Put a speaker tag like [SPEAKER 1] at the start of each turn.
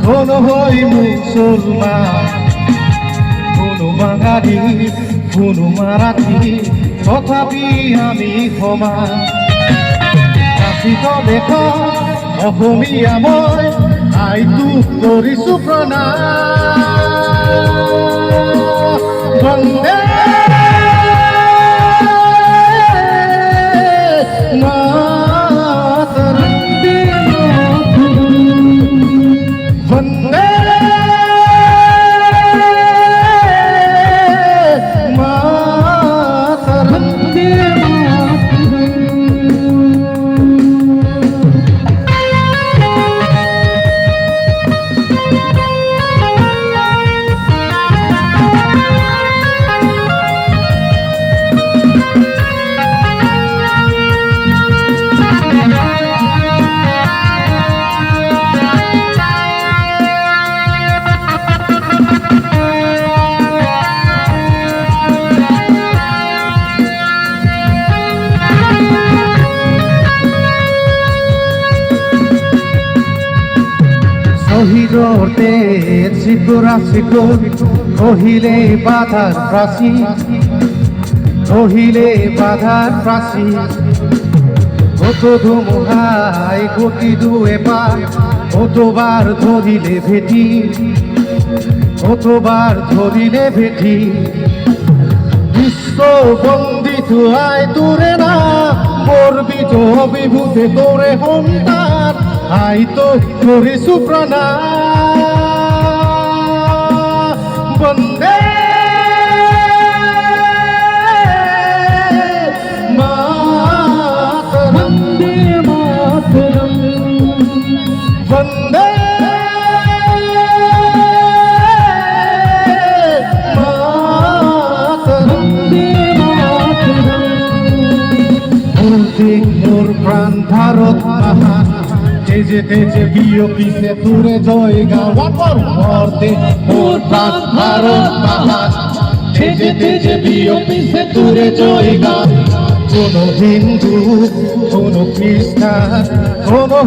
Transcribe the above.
[SPEAKER 1] কোনো হই মুসলমান, কোনো বাঙালি, কোনো মারাঠি, তথাপি আমি সমান। কাশীত দেখা অসমীয়া মই আইটোক কৰিছো প্ৰণাম। বন্দে মাতৰম, বন্দে মাতরম। শহীদৰ তেজ চিকুৰা চিকুৰ কহিলে বাধাৰ প্ৰাচী, কহিলে বাধাৰ প্ৰাচী। কত ধুমুহাই গতিলো এবাৰ, কতবাৰ ধৰিলে ভেটি, কতবাৰ ধৰিলে ভেটি। বিশ্ব বন্দিত আই তোৰে না, গর্বিত অভিভূতে তোরে সন্তান, আই তো কৰিছো প্ৰণাম। বন্দে মাতরম, বন্দে মাতরম। মোর প্রাণ ভারত মহান, তেজে তেজে বিয়পিছে তোরে জয় গাওয়া মর্তে। মোর প্রাণ ভারত মহান, তেজে তেজে বিয়পিছে তোরে জয় গাও। কোনো হিন্দু, কোনো খ্রিস্টান, কোনো